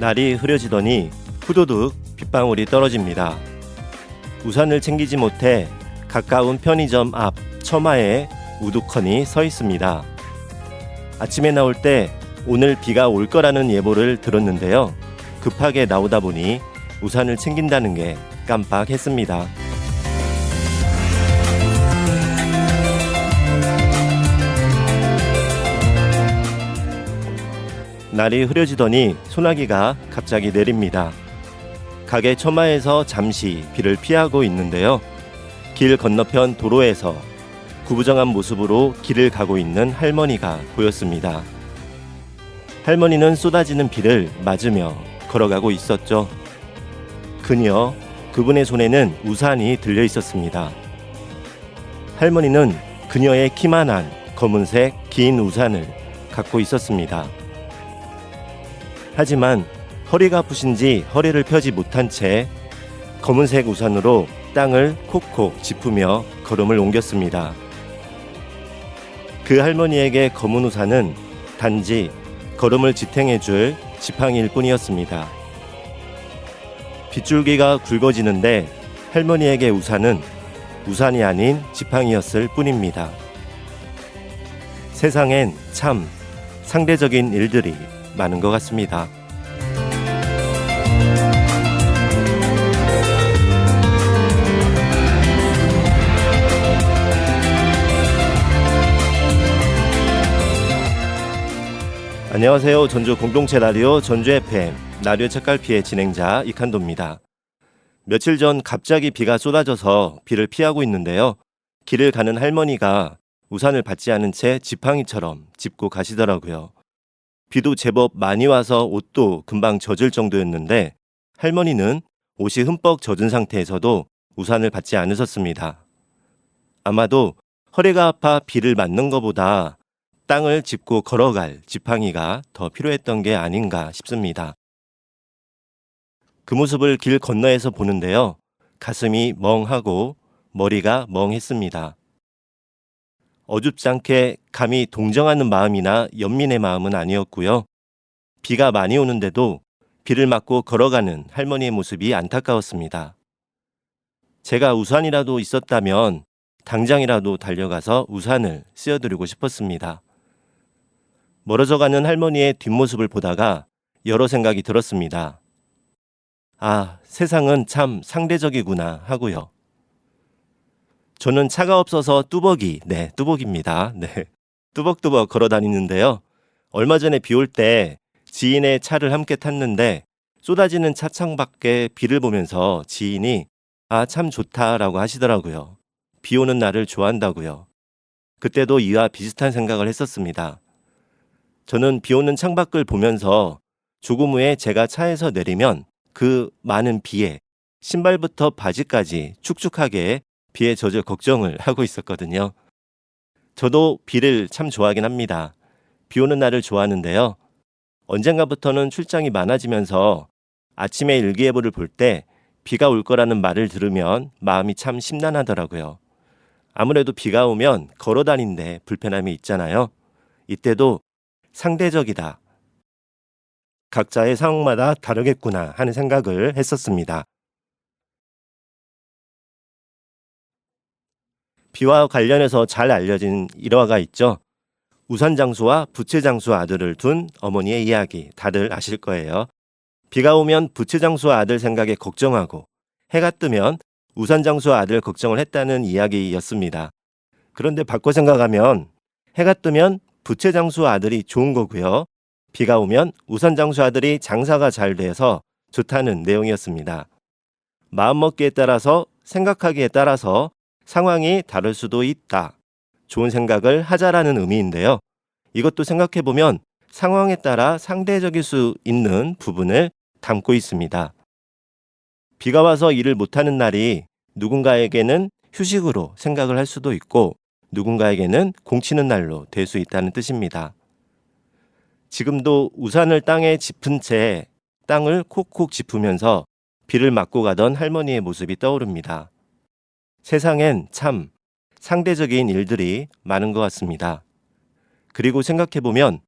날이 흐려지더니 후두둑 빗방울이 떨어집니다. 우산을 챙기지 못해 가까운 편의점 앞 처마에 우두커니 서 있습니다. 아침에 나올 때 오늘 비가 올 거라는 예보를 들었는데요. 급하게 나오다 보니 우산을 챙긴다는 게 깜빡했습니다. 날이 흐려지더니 소나기가 갑자기 내립니다. 가게 처마에서 잠시 비를 피하고 있는데요. 길 건너편 도로에서 구부정한 모습으로 길을 가고 있는 할머니가 보였습니다. 할머니는 쏟아지는 비를 맞으며 걸어가고 있었죠. 그녀 그분의 손에는 우산이 들려 있었습니다. 할머니는 그녀의 키만한 검은색 긴 우산을 갖고 있었습니다. 하지만 허리가 아프신지 허리를 펴지 못한 채 검은색 우산으로 땅을 콕콕 짚으며 걸음을 옮겼습니다. 그 할머니에게 검은 우산은 단지 걸음을 지탱해줄 지팡이일 뿐이었습니다. 빗줄기가 굵어지는데 할머니에게 우산은 우산이 아닌 지팡이였을 뿐입니다. 세상엔 참 상대적인 일들이 많은 것 같습니다. 안녕하세요. 전주 공동체 라디오 전주 FM 라디오 책갈피의 진행자 이칸도입니다. 며칠 전 갑자기 비가 쏟아져서 비를 피하고 있는데요. 길을 가는 할머니가 우산을 받지 않은 채 지팡이처럼 짚고 가시더라고요. 비도 제법 많이 와서 옷도 금방 젖을 정도였는데 할머니는 옷이 흠뻑 젖은 상태에서도 우산을 받지 않으셨습니다. 아마도 허리가 아파 비를 맞는 것보다 땅을 짚고 걸어갈 지팡이가 더 필요했던 게 아닌가 싶습니다. 그 모습을 길 건너에서 보는데요. 가슴이 멍하고 머리가 멍했습니다. 어줍지 않게 감히 동정하는 마음이나 연민의 마음은 아니었고요. 비가 많이 오는데도 비를 맞고 걸어가는 할머니의 모습이 안타까웠습니다. 제가 우산이라도 있었다면 당장이라도 달려가서 우산을 씌워드리고 싶었습니다. 멀어져가는 할머니의 뒷모습을 보다가 여러 생각이 들었습니다. 아, 세상은 참 상대적이구나 하고요. 저는 차가 없어서 뚜벅입니다. 뚜벅뚜벅 걸어 다니는데요. 얼마 전에 비 올 때 지인의 차를 함께 탔는데 쏟아지는 차 창밖에 비를 보면서 지인이 아, 참 좋다라고 하시더라고요. 비 오는 날을 좋아한다고요. 그때도 이와 비슷한 생각을 했었습니다. 저는 비 오는 창밖을 보면서 조금 후에 제가 차에서 내리면 그 많은 비에 신발부터 바지까지 축축하게 비에 젖을 걱정을 하고 있었거든요. 저도 비를 참 좋아하긴 합니다. 비 오는 날을 좋아하는데요. 언젠가부터는 출장이 많아지면서 아침에 일기예보를 볼 때 비가 올 거라는 말을 들으면 마음이 참 심란하더라고요. 아무래도 비가 오면 걸어 다니는데 불편함이 있잖아요. 이때도 상대적이다. 각자의 상황마다 다르겠구나 하는 생각을 했었습니다. 비와 관련해서 잘 알려진 일화가 있죠. 우산장수와 부채장수 아들을 둔 어머니의 이야기 다들 아실 거예요. 비가 오면 부채장수 아들 생각에 걱정하고 해가 뜨면 우산장수 아들 걱정을 했다는 이야기였습니다. 그런데 바꿔 생각하면 해가 뜨면 부채장수 아들이 좋은 거고요. 비가 오면 우산장수 아들이 장사가 잘 돼서 좋다는 내용이었습니다. 마음먹기에 따라서 생각하기에 따라서 상황이 다를 수도 있다. 좋은 생각을 하자라는 의미인데요. 이것도 생각해보면 상황에 따라 상대적일 수 있는 부분을 담고 있습니다. 비가 와서 일을 못하는 날이 누군가에게는 휴식으로 생각을 할 수도 있고 누군가에게는 공치는 날로 될 수 있다는 뜻입니다. 지금도 우산을 땅에 짚은 채 땅을 콕콕 짚으면서 비를 맞고 가던 할머니의 모습이 떠오릅니다. 세상엔 참 상대적인 일들이 많은 것 같습니다. 그리고 생각해보면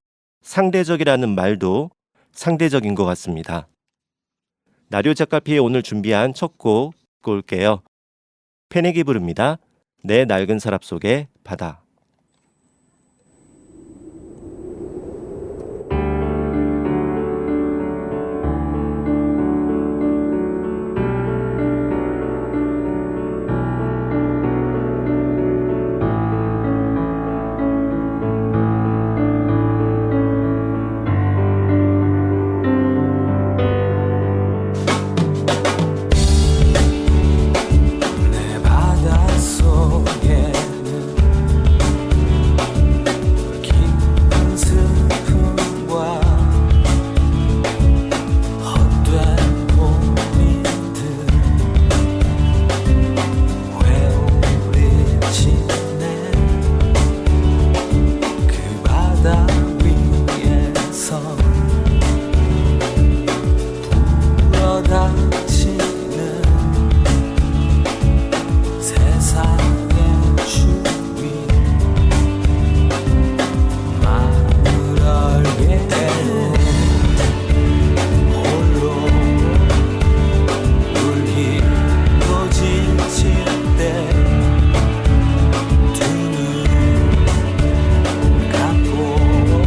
상대적이라는 말도 상대적인 것 같습니다. 라디오 책갈피에 오늘 준비한 첫 곡 듣고 올게요. 패닉이 부릅니다. 내 낡은 서랍 속의 바다. 두 눈 감고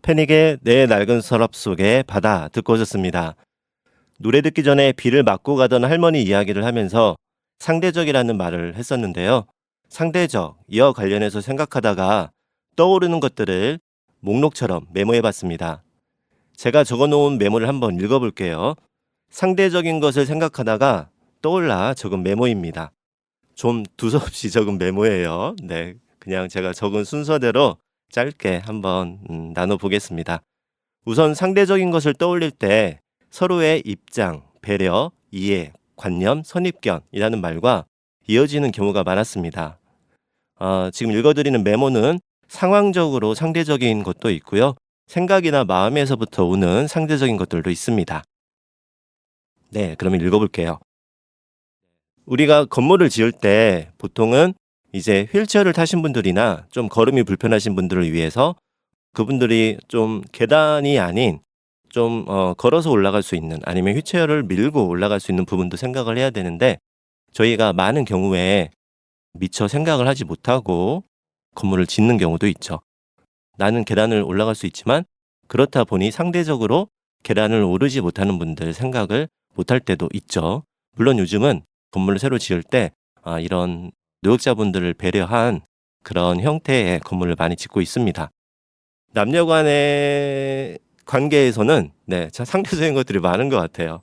패닉의 내 낡은 서랍 속의 바다 듣고 오셨습니다. 노래 듣기 전에 비를 맞고 가던 할머니 이야기를 하면서 상대적이라는 말을 했었는데요. 상대적, 이어 관련해서 생각하다가 떠오르는 것들을 목록처럼 메모해 봤습니다. 제가 적어 놓은 메모를 한번 읽어 볼게요. 상대적인 것을 생각하다가 떠올라 적은 메모입니다. 좀 두서없이 적은 메모예요. 네, 그냥 제가 적은 순서대로 짧게 한번 나눠 보겠습니다. 우선 상대적인 것을 떠올릴 때 서로의 입장, 배려, 이해, 관념, 선입견이라는 말과 이어지는 경우가 많았습니다. 지금 읽어드리는 메모는 상황적으로 상대적인 것도 있고요. 생각이나 마음에서부터 오는 상대적인 것들도 있습니다. 네, 그러면 읽어볼게요. 우리가 건물을 지을 때 보통은 이제 휠체어를 타신 분들이나 좀 걸음이 불편하신 분들을 위해서 그분들이 좀 계단이 아닌 좀 걸어서 올라갈 수 있는 아니면 휠체어를 밀고 올라갈 수 있는 부분도 생각을 해야 되는데 저희가 많은 경우에 미처 생각을 하지 못하고 건물을 짓는 경우도 있죠. 나는 계단을 올라갈 수 있지만 그렇다 보니 상대적으로 계단을 오르지 못하는 분들 생각을 못할 때도 있죠. 물론 요즘은 건물을 새로 지을 때 이런 노약자분들을 배려한 그런 형태의 건물을 많이 짓고 있습니다. 남녀 간의 관계에서는 참 상대적인 것들이 많은 것 같아요.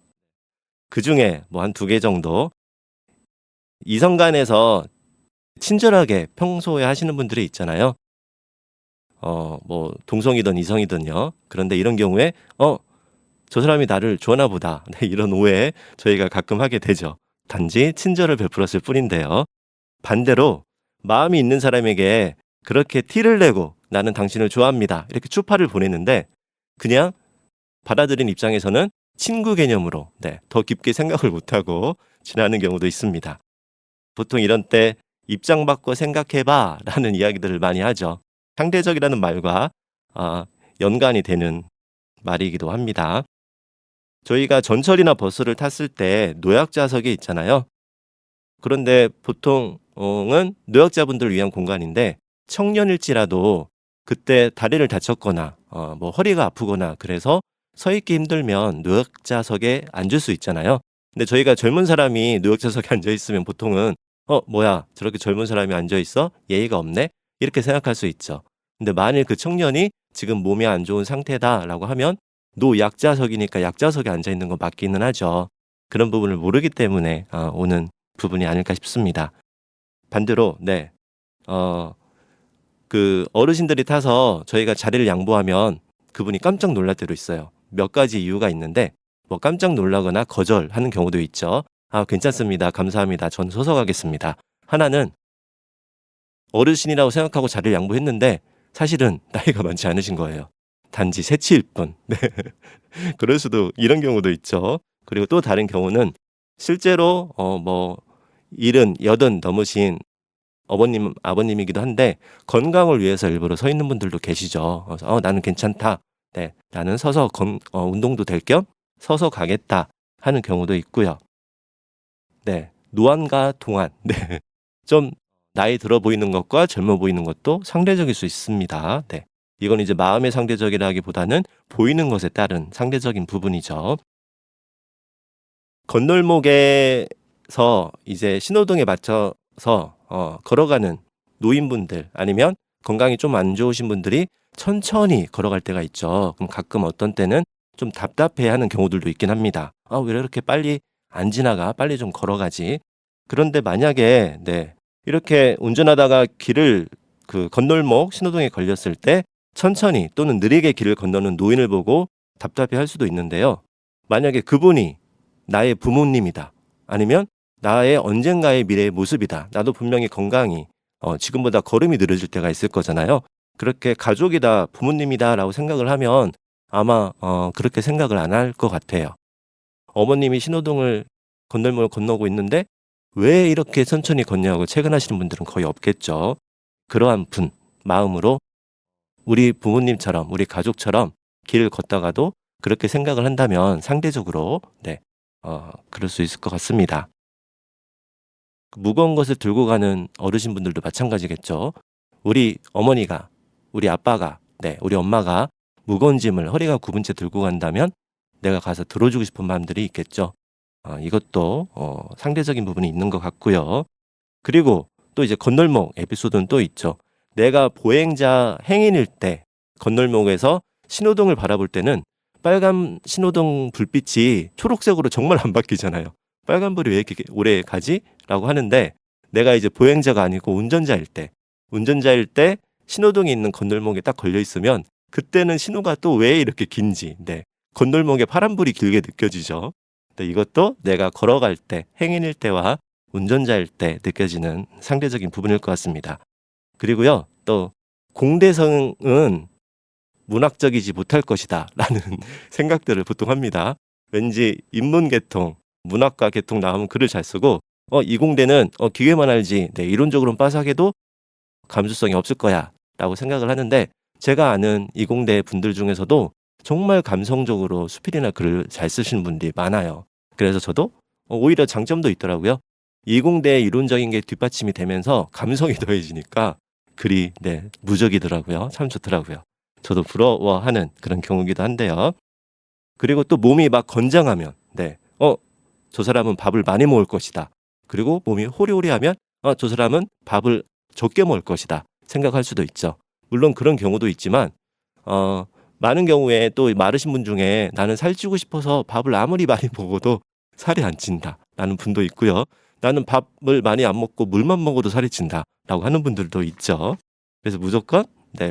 그중에 뭐 한 2개 정도 이성 간에서 친절하게 평소에 하시는 분들이 있잖아요. 뭐 동성이든 이성이든요. 그런데 이런 경우에 저 사람이 나를 좋아하나 보다. 네, 이런 오해 저희가 가끔 하게 되죠. 단지 친절을 베풀었을 뿐인데요. 반대로 마음이 있는 사람에게 그렇게 티를 내고 나는 당신을 좋아합니다. 이렇게 추파를 보내는데 그냥 받아들인 입장에서는 친구 개념으로 더 깊게 생각을 못하고 지나는 경우도 있습니다. 보통 이런 때 입장 바꿔 생각해봐 라는 이야기들을 많이 하죠. 상대적이라는 말과 연관이 되는 말이기도 합니다. 저희가 전철이나 버스를 탔을 때 노약자석이 있잖아요. 그런데 보통은 노약자분들을 위한 공간인데 청년일지라도 그때 다리를 다쳤거나 뭐 허리가 아프거나 그래서 서 있기 힘들면 노약자석에 앉을 수 있잖아요. 근데 저희가 젊은 사람이 노약자석에 앉아 있으면 보통은 뭐야 저렇게 젊은 사람이 앉아 있어? 예의가 없네? 이렇게 생각할 수 있죠. 근데 만일 그 청년이 지금 몸이 안 좋은 상태다라고 하면 노약자석이니까 약자석에 앉아 있는 거 맞기는 하죠. 그런 부분을 모르기 때문에 오는 부분이 아닐까 싶습니다. 반대로 그 어르신들이 타서 저희가 자리를 양보하면 그분이 깜짝 놀랄 때도 있어요. 몇 가지 이유가 있는데 뭐 깜짝 놀라거나 거절하는 경우도 있죠. 괜찮습니다. 감사합니다. 전 서서 가겠습니다. 하나는 어르신이라고 생각하고 자리를 양보했는데 사실은 나이가 많지 않으신 거예요. 단지 새치일 뿐. 네. 그럴 수도 이런 경우도 있죠. 그리고 또 다른 경우는 실제로 뭐 70, 80 넘으신 어머님, 아버님이기도 한데 건강을 위해서 일부러 서 있는 분들도 계시죠. 그래서 나는 괜찮다. 네, 나는 서서 운동도 될 겸 서서 가겠다 하는 경우도 있고요. 네, 노안과 동안. 네, 좀 나이 들어 보이는 것과 젊어 보이는 것도 상대적일 수 있습니다. 네, 이건 이제 마음의 상대적이라기보다는 보이는 것에 따른 상대적인 부분이죠. 건널목에서 이제 신호등에 맞춰서 걸어가는 노인분들 아니면 건강이 좀 안 좋으신 분들이 천천히 걸어갈 때가 있죠. 그럼 가끔 어떤 때는 좀 답답해하는 경우들도 있긴 합니다. 왜 이렇게 빨리 안 지나가? 빨리 좀 걸어가지. 그런데 만약에 이렇게 운전하다가 길을 그 건널목 신호등에 걸렸을 때 천천히 또는 느리게 길을 건너는 노인을 보고 답답해할 수도 있는데요. 만약에 그분이 나의 부모님이다. 아니면 나의 언젠가의 미래의 모습이다. 나도 분명히 건강히 지금보다 걸음이 느려질 때가 있을 거잖아요. 그렇게 가족이다, 부모님이다라고 생각을 하면 아마 그렇게 생각을 안 할 것 같아요. 어머님이 신호등을 건널목을 건너고 있는데 왜 이렇게 천천히 걷냐고 체근하시는 분들은 거의 없겠죠. 그러한 마음으로 우리 부모님처럼 우리 가족처럼 길을 걷다가도 그렇게 생각을 한다면 상대적으로 그럴 수 있을 것 같습니다. 무거운 것을 들고 가는 어르신분들도 마찬가지겠죠. 우리 어머니가, 우리 아빠가, 우리 엄마가 무거운 짐을 허리가 굽은 채 들고 간다면 내가 가서 들어주고 싶은 마음들이 있겠죠. 이것도 상대적인 부분이 있는 것 같고요. 그리고 또 이제 건널목 에피소드는 또 있죠. 내가 보행자 행인일 때 건널목에서 신호등을 바라볼 때는 빨간 신호등 불빛이 초록색으로 정말 안 바뀌잖아요. 빨간불이 왜 이렇게 오래 가지? 라고 하는데 내가 이제 보행자가 아니고 운전자일 때 신호등이 있는 건널목에 딱 걸려 있으면 그때는 신호가 또 왜 이렇게 긴지, 네. 건널목에 파란불이 길게 느껴지죠. 이것도 내가 걸어갈 때, 행인일 때와 운전자일 때 느껴지는 상대적인 부분일 것 같습니다. 그리고요, 또 공대성은 문학적이지 못할 것이다 라는 생각들을 보통 합니다. 왠지 인문계통, 문학과 계통 나오면 글을 잘 쓰고 이공대는 기계만 알지, 네, 이론적으로는 빠삭해도 감수성이 없을 거야 라고 생각을 하는데, 제가 아는 이공대 분들 중에서도 정말 감성적으로 수필이나 글을 잘 쓰시는 분들이 많아요. 그래서 저도 오히려 장점도 있더라고요. 이공대의 이론적인 게 뒷받침이 되면서 감성이 더해지니까 글이 무적이더라고요. 참 좋더라고요. 저도 부러워하는 그런 경우이기도 한데요. 그리고 또 몸이 막 건장하면 저 사람은 밥을 많이 먹을 것이다. 그리고 몸이 호리호리하면 저 사람은 밥을 적게 먹을 것이다 생각할 수도 있죠. 물론 그런 경우도 있지만 많은 경우에 또 마르신 분 중에 나는 살찌고 싶어서 밥을 아무리 많이 먹어도 살이 안 찐다 라는 분도 있고요. 나는 밥을 많이 안 먹고 물만 먹어도 살이 찐다 라고 하는 분들도 있죠. 그래서 무조건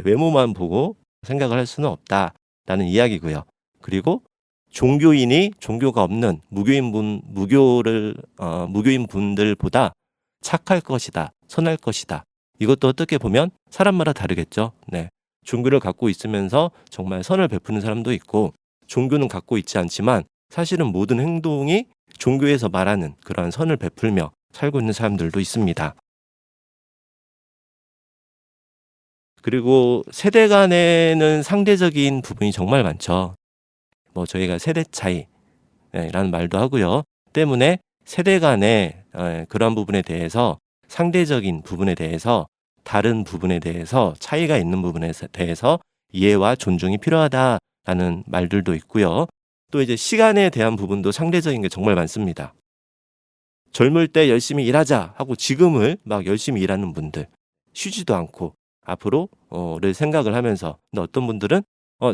외모만 보고 생각을 할 수는 없다 라는 이야기고요. 그리고 종교인이 종교가 없는 무교인 분들보다 착할 것이다, 선할 것이다. 이것도 어떻게 보면 사람마다 다르겠죠. 네. 종교를 갖고 있으면서 정말 선을 베푸는 사람도 있고, 종교는 갖고 있지 않지만 사실은 모든 행동이 종교에서 말하는 그러한 선을 베풀며 살고 있는 사람들도 있습니다. 그리고 세대 간에는 상대적인 부분이 정말 많죠. 저희가 세대 차이라는 말도 하고요. 때문에 세대 간의 그러한 부분에 대해서, 상대적인 부분에 대해서, 다른 부분에 대해서, 차이가 있는 부분에 대해서 이해와 존중이 필요하다라는 말들도 있고요. 또 이제 시간에 대한 부분도 상대적인 게 정말 많습니다. 젊을 때 열심히 일하자 하고 지금을 막 열심히 일하는 분들, 쉬지도 않고 앞으로를 생각을 하면서, 근데 어떤 분들은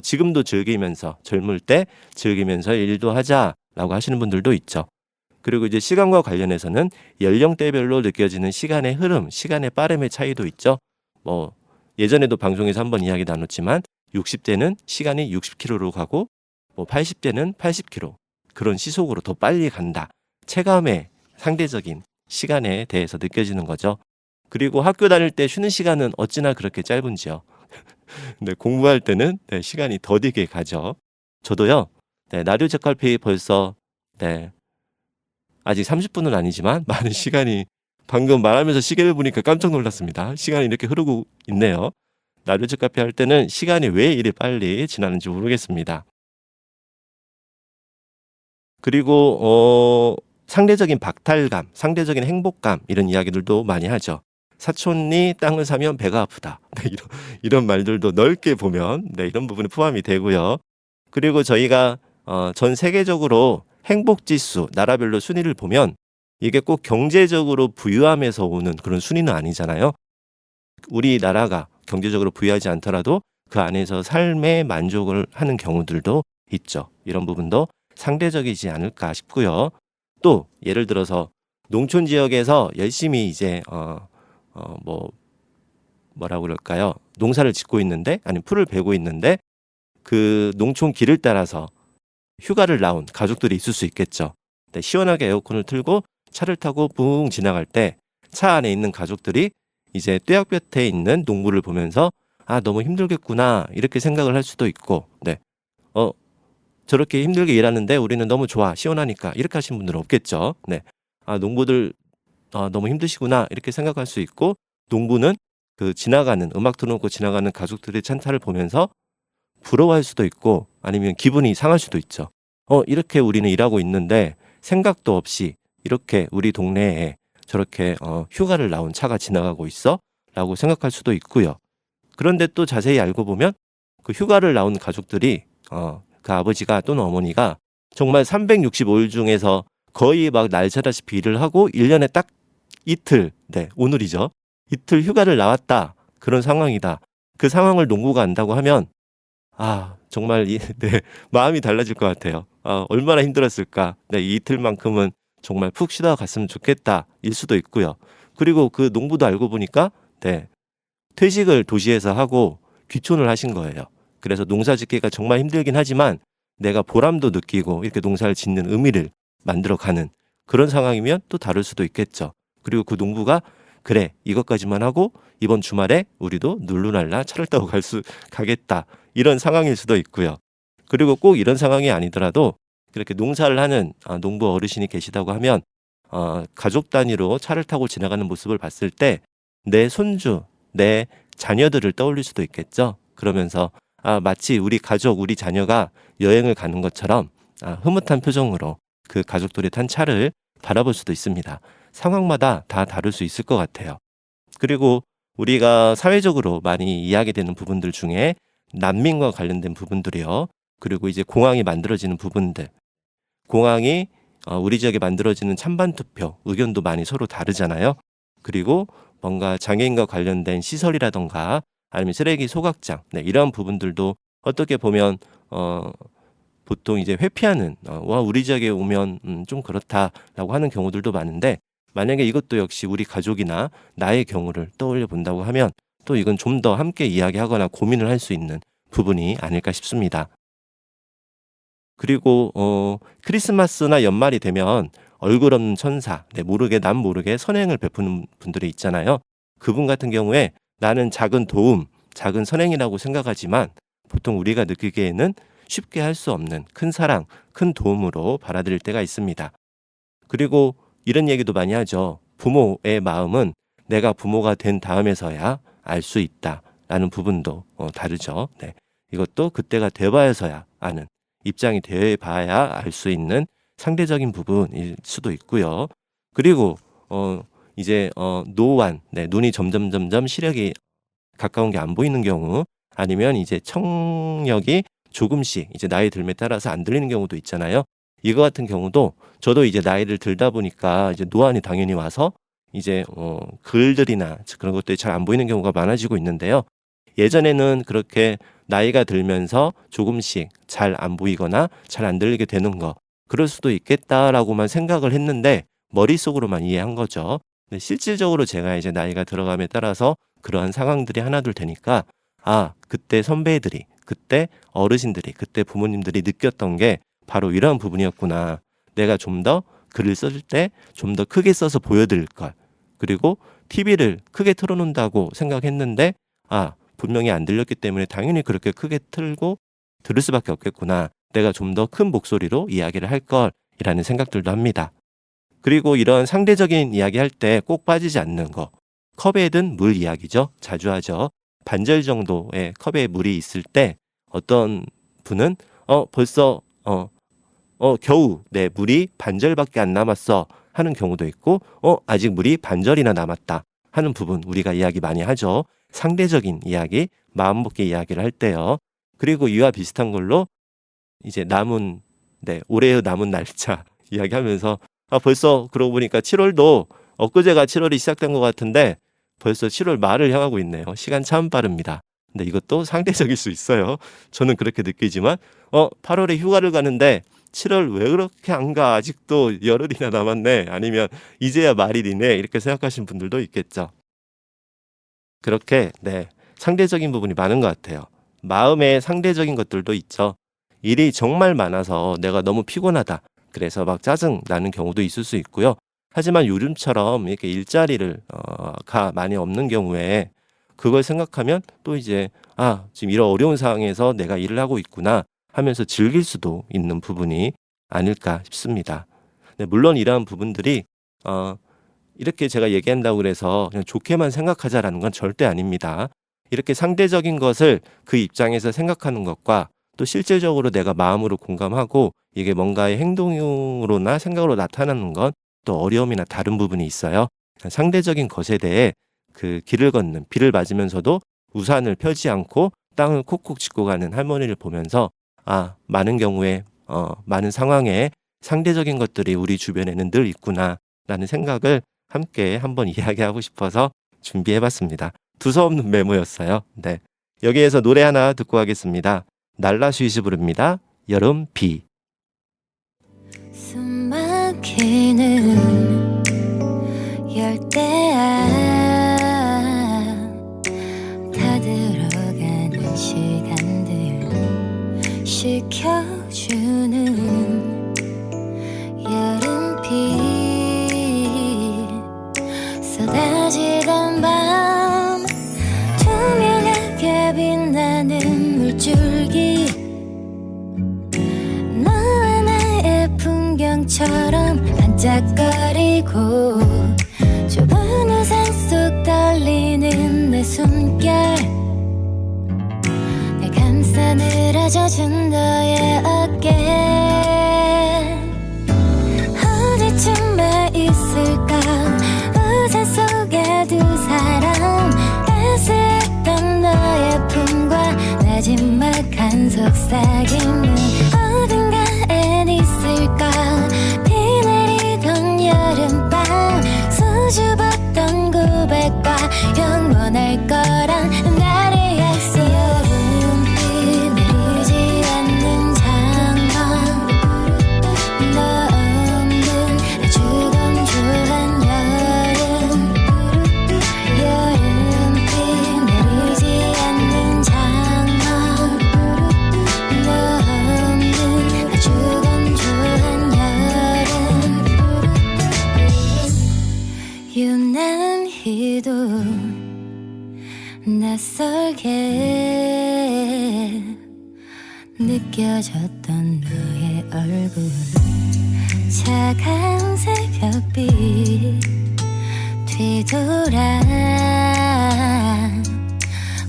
지금도 즐기면서, 젊을 때 즐기면서 일도 하자라고 하시는 분들도 있죠. 그리고 이제 시간과 관련해서는 연령대별로 느껴지는 시간의 흐름, 시간의 빠름의 차이도 있죠. 예전에도 방송에서 한번 이야기 나눴지만 60대는 시간이 60km로 가고 80대는 80km, 그런 시속으로 더 빨리 간다. 체감의 상대적인 시간에 대해서 느껴지는 거죠. 그리고 학교 다닐 때 쉬는 시간은 어찌나 그렇게 짧은지요. 공부할 때는 시간이 더디게 가죠. 저도요. 라디오 책갈피 벌써 아직 30분은 아니지만 많은 시간이, 방금 말하면서 시계를 보니까 깜짝 놀랐습니다. 시간이 이렇게 흐르고 있네요. 라디오 책갈피 할 때는 시간이 왜 이리 빨리 지나는지 모르겠습니다. 그리고 상대적인 박탈감, 상대적인 행복감, 이런 이야기들도 많이 하죠. 사촌이 땅을 사면 배가 아프다. 이런 말들도 넓게 보면 이런 부분이 포함이 되고요. 그리고 저희가 전 세계적으로 행복지수, 나라별로 순위를 보면 이게 꼭 경제적으로 부유함에서 오는 그런 순위는 아니잖아요. 우리나라가 경제적으로 부유하지 않더라도 그 안에서 삶의 만족을 하는 경우들도 있죠. 이런 부분도 상대적이지 않을까 싶고요. 또 예를 들어서 농촌 지역에서 열심히 이제 뭐라고 그럴까요? 농사를 짓고 있는데, 아니 풀을 베고 있는데 그 농촌 길을 따라서 휴가를 나온 가족들이 있을 수 있겠죠. 시원하게 에어컨을 틀고 차를 타고 붕 지나갈 때 차 안에 있는 가족들이 이제 뙤약볕에 있는 농부를 보면서 너무 힘들겠구나 이렇게 생각을 할 수도 있고, 저렇게 힘들게 일하는데 우리는 너무 좋아, 시원하니까, 이렇게 하시는 분들은 없겠죠. 농부들 너무 힘드시구나 이렇게 생각할 수 있고, 농부는 그 지나가는, 음악 틀어놓고 지나가는 가족들의 찬타를 보면서 부러워할 수도 있고, 아니면 기분이 상할 수도 있죠. 이렇게 우리는 일하고 있는데 생각도 없이 이렇게 우리 동네에 저렇게 휴가를 나온 차가 지나가고 있어? 라고 생각할 수도 있고요. 그런데 또 자세히 알고 보면 그 휴가를 나온 가족들이 그 아버지가 또는 어머니가 정말 365일 중에서 거의 막 날짜다시피 일을 하고 1년에 딱 이틀, 네, 오늘이죠. 이틀 휴가를 나왔다. 그런 상황이다. 그 상황을 농부가 안다고 하면 정말 네, 마음이 달라질 것 같아요. 얼마나 힘들었을까. 네, 이 이틀만큼은 정말 푹 쉬다 갔으면 좋겠다. 일 수도 있고요. 그리고 그 농부도 알고 보니까 네, 퇴직을 도시에서 하고 귀촌을 하신 거예요. 그래서 농사 짓기가 정말 힘들긴 하지만 내가 보람도 느끼고 이렇게 농사를 짓는 의미를 만들어가는 그런 상황이면 또 다를 수도 있겠죠. 그리고 그 농부가 그래 이것까지만 하고 이번 주말에 우리도 룰루랄라 차를 타고 가겠다 이런 상황일 수도 있고요. 그리고 꼭 이런 상황이 아니더라도 그렇게 농사를 하는 농부 어르신이 계시다고 하면 가족 단위로 차를 타고 지나가는 모습을 봤을 때 내 손주, 내 자녀들을 떠올릴 수도 있겠죠. 그러면서 마치 우리 가족, 우리 자녀가 여행을 가는 것처럼 흐뭇한 표정으로 그 가족들이 탄 차를 바라볼 수도 있습니다. 상황마다 다 다를 수 있을 것 같아요. 그리고 우리가 사회적으로 많이 이야기되는 부분들 중에 난민과 관련된 부분들이요. 그리고 이제 공항이 만들어지는 부분들. 공항이 우리 지역에 만들어지는 찬반 투표, 의견도 많이 서로 다르잖아요. 그리고 뭔가 장애인과 관련된 시설이라던가 아니면 쓰레기 소각장, 네, 이런 부분들도 어떻게 보면 보통 이제 회피하는 우리 지역에 오면 좀 그렇다라고 하는 경우들도 많은데 만약에 이것도 역시 우리 가족이나 나의 경우를 떠올려 본다고 하면 또 이건 좀 더 함께 이야기하거나 고민을 할 수 있는 부분이 아닐까 싶습니다. 그리고 크리스마스나 연말이 되면 얼굴 없는 천사, 네, 모르게 남 모르게 선행을 베푸는 분들이 있잖아요. 그분 같은 경우에 나는 작은 도움, 작은 선행이라고 생각하지만 보통 우리가 느끼기에는 쉽게 할 수 없는 큰 사랑, 큰 도움으로 받아들일 때가 있습니다. 그리고 이런 얘기도 많이 하죠. 부모의 마음은 내가 부모가 된 다음에서야 알 수 있다라는 부분도 다르죠. 네. 이것도 그때가 돼봐야서야 아는, 입장이 돼봐야 알 수 있는 상대적인 부분일 수도 있고요. 그리고 이제 노안, 네, 눈이 점점 시력이 가까운 게 안 보이는 경우, 아니면 이제 청력이 조금씩 이제 나이 들에 따라서 안 들리는 경우도 있잖아요. 이거 같은 경우도 저도 이제 나이를 들다 보니까 이제 노안이 당연히 와서 이제 글들이나 그런 것들이 잘 안 보이는 경우가 많아지고 있는데요. 예전에는 그렇게 나이가 들면서 조금씩 잘 안 보이거나 잘 안 들리게 되는 거, 그럴 수도 있겠다라고만 생각을 했는데 머릿속으로만 이해한 거죠. 근데 실질적으로 제가 이제 나이가 들어감에 따라서 그러한 상황들이 하나둘 되니까 그때 선배들이, 그때 어르신들이, 그때 부모님들이 느꼈던 게 바로 이러한 부분이었구나. 내가 좀 더 글을 쓸 때 좀 더 크게 써서 보여드릴 걸. 그리고 TV를 크게 틀어놓는다고 생각했는데 분명히 안 들렸기 때문에 당연히 그렇게 크게 틀고 들을 수밖에 없겠구나. 내가 좀 더 큰 목소리로 이야기를 할 걸이라는 생각들도 합니다. 그리고 이런 상대적인 이야기 할 때 꼭 빠지지 않는 거. 컵에 든 물 이야기죠. 자주 하죠. 반절 정도의 컵에 물이 있을 때 어떤 분은 벌써 겨우 내 물이 반절밖에 안 남았어 하는 경우도 있고 아직 물이 반절이나 남았다 하는 부분 우리가 이야기 많이 하죠. 상대적인 이야기, 마음먹기 이야기를 할 때요. 그리고 이와 비슷한 걸로 이제 올해의 남은 날짜 이야기하면서 벌써 그러고 보니까 7월도 엊그제가 7월이 시작된 것 같은데 벌써 7월 말을 향하고 있네요. 시간 참 빠릅니다. 근데 이것도 상대적일 수 있어요. 저는 그렇게 느끼지만 8월에 휴가를 가는데 7월 왜 그렇게 안 가? 아직도 열흘이나 남았네. 아니면 이제야 말일이네. 이렇게 생각하시는 분들도 있겠죠. 그렇게 상대적인 부분이 많은 것 같아요. 마음에 상대적인 것들도 있죠. 일이 정말 많아서 내가 너무 피곤하다. 그래서 막 짜증 나는 경우도 있을 수 있고요. 하지만 요즘처럼 이렇게 일자리를 가 많이 없는 경우에 그걸 생각하면 또 이제 지금 이런 어려운 상황에서 내가 일을 하고 있구나 하면서 즐길 수도 있는 부분이 아닐까 싶습니다. 네, 물론 이러한 부분들이 이렇게 제가 얘기한다고 그래서 그냥 좋게만 생각하자라는 건 절대 아닙니다. 이렇게 상대적인 것을 그 입장에서 생각하는 것과 또 실질적으로 내가 마음으로 공감하고 이게 뭔가의 행동으로나 생각으로 나타나는 건 또 어려움이나 다른 부분이 있어요. 상대적인 것에 대해 그 길을 걷는, 비를 맞으면서도 우산을 펴지 않고 땅을 콕콕 짚고 가는 할머니를 보면서 많은 경우에 많은 상황에 상대적인 것들이 우리 주변에는 늘 있구나라는 생각을 함께 한번 이야기하고 싶어서 준비해봤습니다. 두서없는 메모였어요. 네, 여기에서 노래 하나 듣고 가겠습니다. 날라스윗이 부릅니다. 여름 비. 숨막히는 열대야 다 들어가는 시간들 식혀주는 여름비 쏟아지던 밤 투명하게 빛나는 물줄기 너와 나의 풍경처럼 반짝거리고 좁은 우산 속 떨리는 내 숨결 날 감싸 늘어져준 너의 어깨 어디쯤에 있을까 우산 속에 두 사람 따스했던 너의 품과 나지막한 속삭임은 어딘가엔 있을까 비 내리던 여름밤 수줍었던 고백과 영원할 거란 나의 약속 여름비 내리지 않는 장막 너 없는 주건조한 여름비 내리지 않는 장막 너 없는 주건조한 여름 유난히도 낯설게 느껴졌던 너의 얼굴 차가운 새벽빛 뒤돌아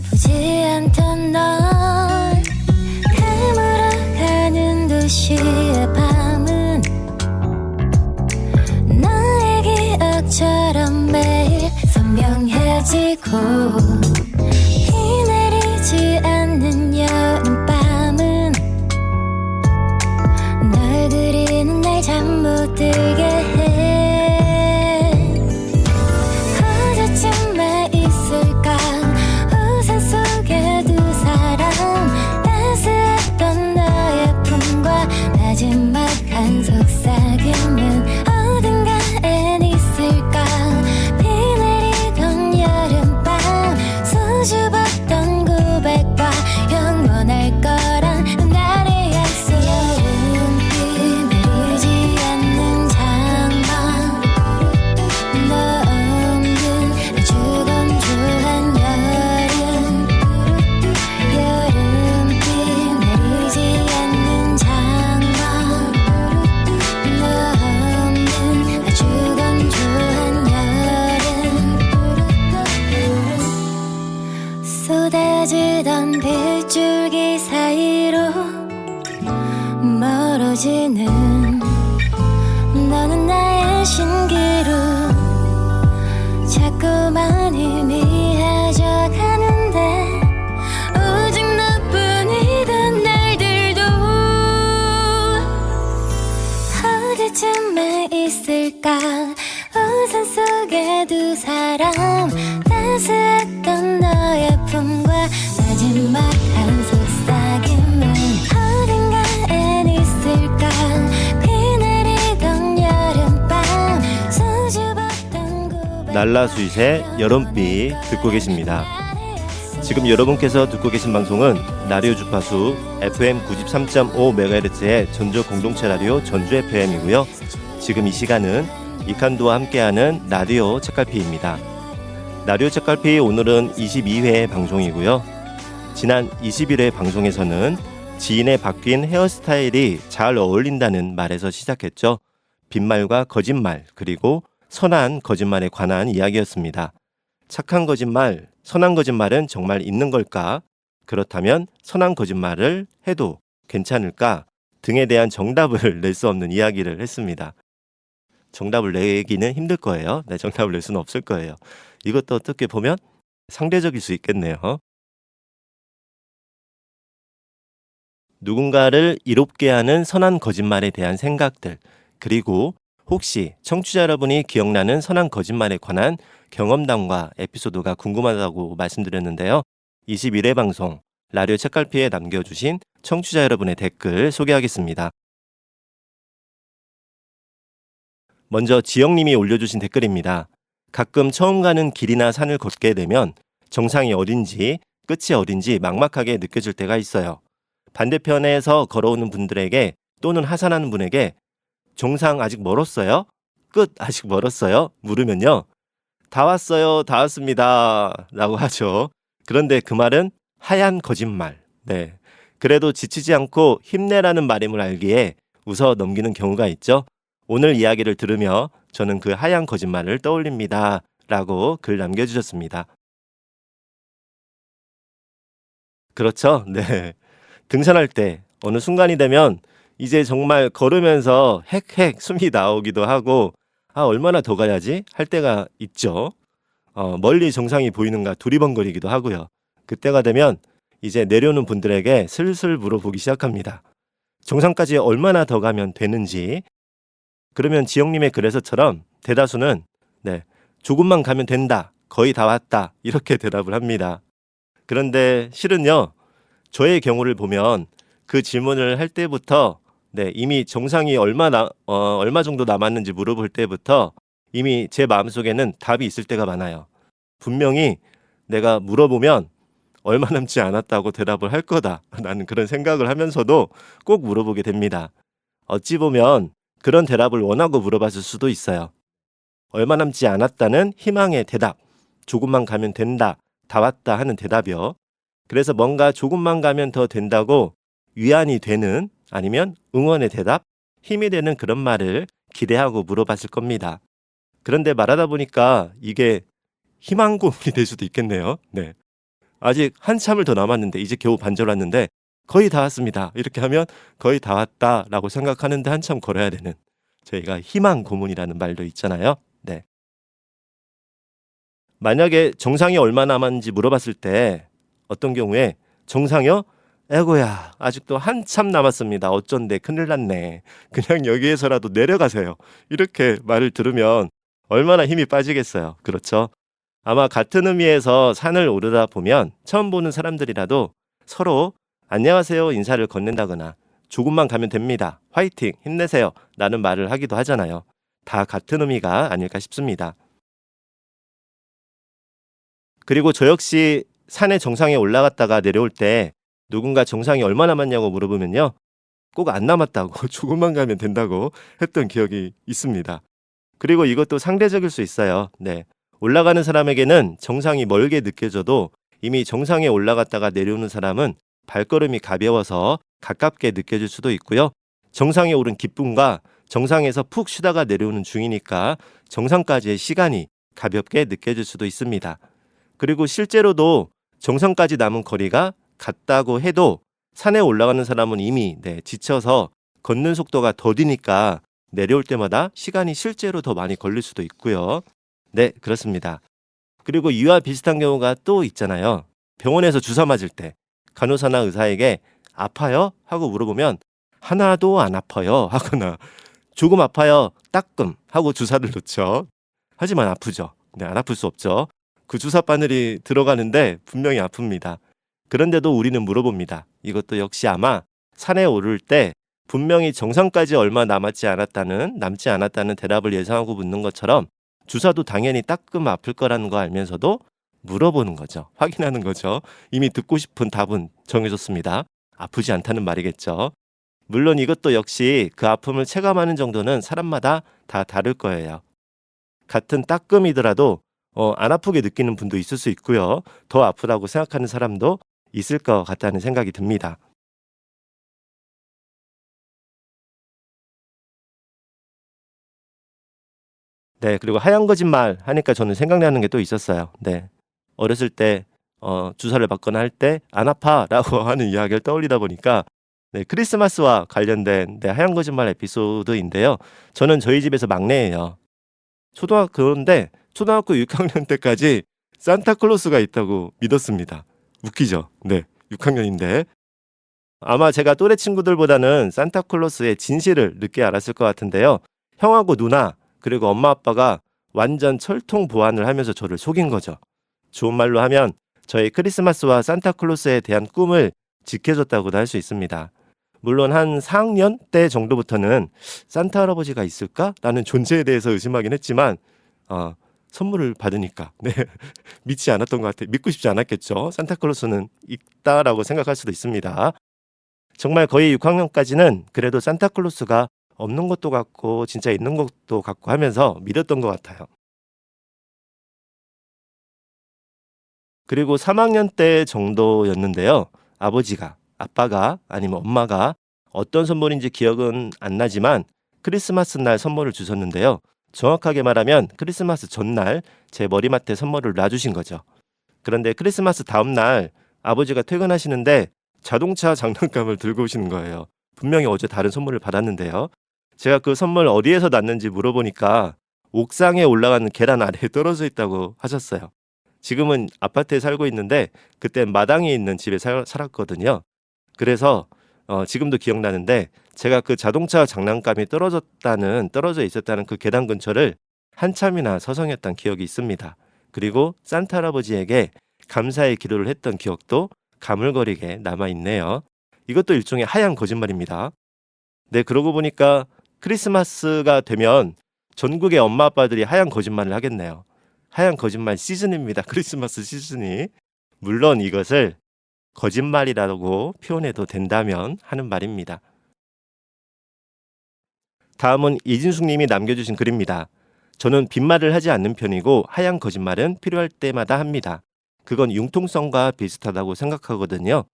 보지 않던 널 가물어가는 도시의 밤은 나의 기억처럼 매일 선명해지고 비 내리지 않는 여름밤은 널 그리는 날 잠 못 들게 해 어디쯤에 있을까 우산 속에 두 사람 따스했던 너의 품과 나지막한 속삭임은 어딘가엔 있을까 비 내리던 여름밤 수줍었던 고백과 영원할 거란 나의 약속 여름비 내리지 않는 장막 너 없는 주건조한 여름비 내리지 않는 장막 너 없는 주건조한 여름 쏟아지던 빗줄기 사이로 멀어지는 너는 나의 신기루 자꾸만 희미해져 가는데 오직 너뿐이던 날들도 어디쯤에 있을까 우산 속에 두 사람 따스했던 너의 품과 마지막한 속삭임은 어딘가엔 있을까 비 내리던 여름밤 수줍었던 고백 날라스윗의 여름비 듣고 계십니다. 지금 여러분께서 듣고 계신 방송은 라디오 주파수 FM 93.5MHz의 전주 공동체 라디오 전주 FM이고요. 지금 이 시간은 이칸도와 함께하는 라디오 책갈피입니다. 라디오 책갈피 오늘은 22회 방송이고요. 지난 21회 방송에서는 지인의 바뀐 헤어스타일이 잘 어울린다는 말에서 시작했죠. 빈말과 거짓말 그리고 선한 거짓말에 관한 이야기였습니다. 착한 거짓말, 선한 거짓말은 정말 있는 걸까? 그렇다면 선한 거짓말을 해도 괜찮을까? 등에 대한 정답을 낼 수 없는 이야기를 했습니다. 정답을 내기는 힘들 거예요. 네, 정답을 낼 수는 없을 거예요. 이것도 어떻게 보면 상대적일 수 있겠네요. 누군가를 이롭게 하는 선한 거짓말에 대한 생각들, 그리고 혹시 청취자 여러분이 기억나는 선한 거짓말에 관한 경험담과 에피소드가 궁금하다고 말씀드렸는데요. 21회 방송 라디오 책갈피에 남겨주신 청취자 여러분의 댓글 소개하겠습니다. 먼저 지영님이 올려주신 댓글입니다. 가끔 처음 가는 길이나 산을 걷게 되면 정상이 어딘지 끝이 어딘지 막막하게 느껴질 때가 있어요. 반대편에서 걸어오는 분들에게 또는 하산하는 분에게 정상 아직 멀었어요? 끝 아직 멀었어요? 물으면요. 다 왔어요. 다 왔습니다. 라고 하죠. 그런데 그 말은 하얀 거짓말. 네. 그래도 지치지 않고 힘내라는 말임을 알기에 웃어 넘기는 경우가 있죠. 오늘 이야기를 들으며 저는 그 하얀 거짓말을 떠올립니다. 라고 글 남겨주셨습니다. 그렇죠? 네. 등산할 때 어느 순간이 되면 이제 정말 걸으면서 헥헥 숨이 나오기도 하고 얼마나 더 가야지 할 때가 있죠. 멀리 정상이 보이는가 두리번거리기도 하고요. 그때가 되면 이제 내려오는 분들에게 슬슬 물어보기 시작합니다. 정상까지 얼마나 더 가면 되는지. 그러면 지영님의 글에서처럼 대다수는 네, 조금만 가면 된다, 거의 다 왔다 이렇게 대답을 합니다. 그런데 실은요, 저의 경우를 보면 그 질문을 할 때부터 네, 이미 정상이 얼마 정도 남았는지 물어볼 때부터 이미 제 마음속에는 답이 있을 때가 많아요. 분명히 내가 물어보면 얼마 남지 않았다고 대답을 할 거다라는 그런 생각을 하면서도 꼭 물어보게 됩니다. 어찌 보면 그런 대답을 원하고 물어봤을 수도 있어요. 얼마 남지 않았다는 희망의 대답, 조금만 가면 된다, 다 왔다 하는 대답이요. 그래서 뭔가 조금만 가면 더 된다고 위안이 되는 아니면 응원의 대답, 힘이 되는 그런 말을 기대하고 물어봤을 겁니다. 그런데 말하다 보니까 이게 희망 고문이 될 수도 있겠네요. 네. 아직 한참을 더 남았는데 이제 겨우 반절 왔는데 거의 다 왔습니다. 이렇게 하면 거의 다 왔다라고 생각하는데 한참 걸어야 되는 저희가 희망 고문이라는 말도 있잖아요. 네. 만약에 정상이 얼마 남았는지 물어봤을 때 어떤 경우에 정상이요? 에고야 아직도 한참 남았습니다. 어쩐데 큰일 났네. 그냥 여기에서라도 내려가세요. 이렇게 말을 들으면 얼마나 힘이 빠지겠어요. 그렇죠? 아마 같은 의미에서 산을 오르다 보면 처음 보는 사람들이라도 서로 안녕하세요 인사를 건넨다거나 조금만 가면 됩니다. 화이팅 힘내세요 라는 말을 하기도 하잖아요. 다 같은 의미가 아닐까 싶습니다. 그리고 저 역시 산의 정상에 올라갔다가 내려올 때 누군가 정상이 얼마 남았냐고 물어보면요. 꼭 안 남았다고 조금만 가면 된다고 했던 기억이 있습니다. 그리고 이것도 상대적일 수 있어요. 네. 올라가는 사람에게는 정상이 멀게 느껴져도 이미 정상에 올라갔다가 내려오는 사람은 발걸음이 가벼워서 가깝게 느껴질 수도 있고요. 정상에 오른 기쁨과 정상에서 푹 쉬다가 내려오는 중이니까 정상까지의 시간이 가볍게 느껴질 수도 있습니다. 그리고 실제로도 정상까지 남은 거리가 같다고 해도 산에 올라가는 사람은 이미 지쳐서 걷는 속도가 더디니까 내려올 때마다 시간이 실제로 더 많이 걸릴 수도 있고요. 네, 그렇습니다. 그리고 이와 비슷한 경우가 또 있잖아요. 병원에서 주사 맞을 때 간호사나 의사에게 아파요? 하고 물어보면 하나도 안 아파요 하거나 조금 아파요 따끔 하고 주사를 놓죠. 하지만 아프죠. 네, 안 아플 수 없죠. 그 주사 바늘이 들어가는데 분명히 아픕니다. 그런데도 우리는 물어봅니다. 이것도 역시 아마 산에 오를 때 분명히 정상까지 얼마 남지 않았다는 대답을 예상하고 묻는 것처럼 주사도 당연히 따끔 아플 거라는 거 알면서도 물어보는 거죠. 확인하는 거죠. 이미 듣고 싶은 답은 정해졌습니다. 아프지 않다는 말이겠죠. 물론 이것도 역시 그 아픔을 체감하는 정도는 사람마다 다 다를 거예요. 같은 따끔이더라도 안 아프게 느끼는 분도 있을 수 있고요. 더 아프다고 생각하는 사람도 있을 것 같다는 생각이 듭니다. 네, 그리고 하얀 거짓말 하니까 저는 생각나는 게 또 있었어요. 네. 어렸을 때 주사를 맞거나 할 때 안 아파라고 하는 이야기를 떠올리다 보니까 네, 크리스마스와 관련된 하얀 거짓말 에피소드인데요. 저는 저희 집에서 막내예요. 초등학교인데 초등학교 6학년 때까지 산타클로스가 있다고 믿었습니다. 웃기죠? 네, 6학년인데 아마 제가 또래 친구들보다는 산타클로스의 진실을 늦게 알았을 것 같은데요. 형하고 누나 그리고 엄마 아빠가 완전 철통 보완을 하면서 저를 속인 거죠. 좋은 말로 하면 저희 크리스마스와 산타클로스에 대한 꿈을 지켜줬다고도 할 수 있습니다. 물론 한 4학년 때 정도부터는 산타 할아버지가 있을까라는 존재에 대해서 의심하긴 했지만 선물을 받으니까 네, 믿지 않았던 것 같아요. 믿고 싶지 않았겠죠. 산타클로스는 있다라고 생각할 수도 있습니다. 정말 거의 6학년까지는 그래도 산타클로스가 없는 것도 같고 진짜 있는 것도 같고 하면서 믿었던 것 같아요. 그리고 3학년 때 정도였는데요. 아빠가 아니면 엄마가 어떤 선물인지 기억은 안 나지만 크리스마스 날 선물을 주셨는데요. 정확하게 말하면 크리스마스 전날 제 머리맡에 선물을 놔주신 거죠. 그런데 크리스마스 다음 날 아버지가 퇴근하시는데 자동차 장난감을 들고 오시는 거예요. 분명히 어제 다른 선물을 받았는데요. 제가 그 선물 어디에서 났는지 물어보니까 옥상에 올라가는 계단 아래에 떨어져 있다고 하셨어요. 지금은 아파트에 살고 있는데 그때 마당에 있는 집에 살았거든요. 그래서 지금도 기억나는데 제가 그 자동차 장난감이 떨어져 있었다는 그 계단 근처를 한참이나 서성였던 기억이 있습니다. 그리고 산타 할아버지에게 감사의 기도를 했던 기억도 가물거리게 남아있네요. 이것도 일종의 하얀 거짓말입니다. 네, 그러고 보니까 크리스마스가 되면 전국의 엄마 아빠들이 하얀 거짓말을 하겠네요. 하얀 거짓말 시즌입니다. 크리스마스 시즌이. 물론 이것을 거짓말이라고 표현해도 된다면 하는 말입니다. 다음은 이진숙 님이 남겨주신 글입니다. 저는 빈말을 하지 않는 편이고 하얀 거짓말은 필요할 때마다 합니다. 그건 융통성과 비슷하다고 생각하거든요.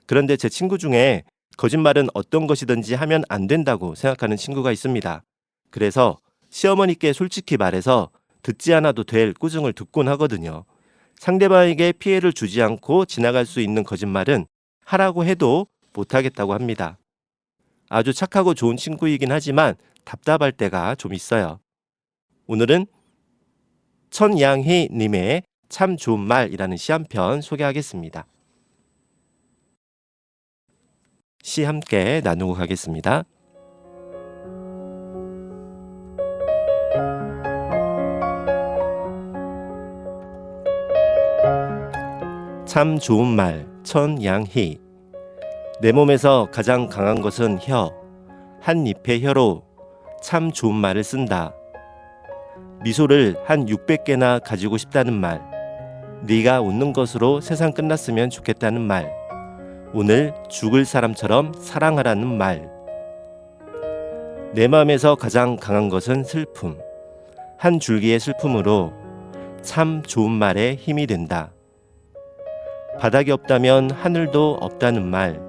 그런데 제 친구 중에 거짓말은 어떤 것이든지 하면 안 된다고 생각하는 친구가 있습니다. 그래서 시어머니께 솔직히 말해서 듣지 않아도 될 꾸중을 듣곤 하거든요. 상대방에게 피해를 주지 않고 지나갈 수 있는 거짓말은 하라고 해도 못하겠다고 합니다. 아주 착하고 좋은 친구이긴 하지만 답답할 때가 좀 있어요. 오늘은 천양희 님의 참 좋은 말이라는 시 한 편 소개하겠습니다. 시 함께 나누고 가겠습니다. 참 좋은 말 천양희. 내 몸에서 가장 강한 것은 혀. 한 잎의 혀로 참 좋은 말을 쓴다. 미소를 한 600개나 가지고 싶다는 말. 네가 웃는 것으로 세상 끝났으면 좋겠다는 말. 오늘 죽을 사람처럼 사랑하라는 말. 내 마음에서 가장 강한 것은 슬픔. 한 줄기의 슬픔으로 참 좋은 말에 힘이 된다. 바닥이 없다면 하늘도 없다는 말.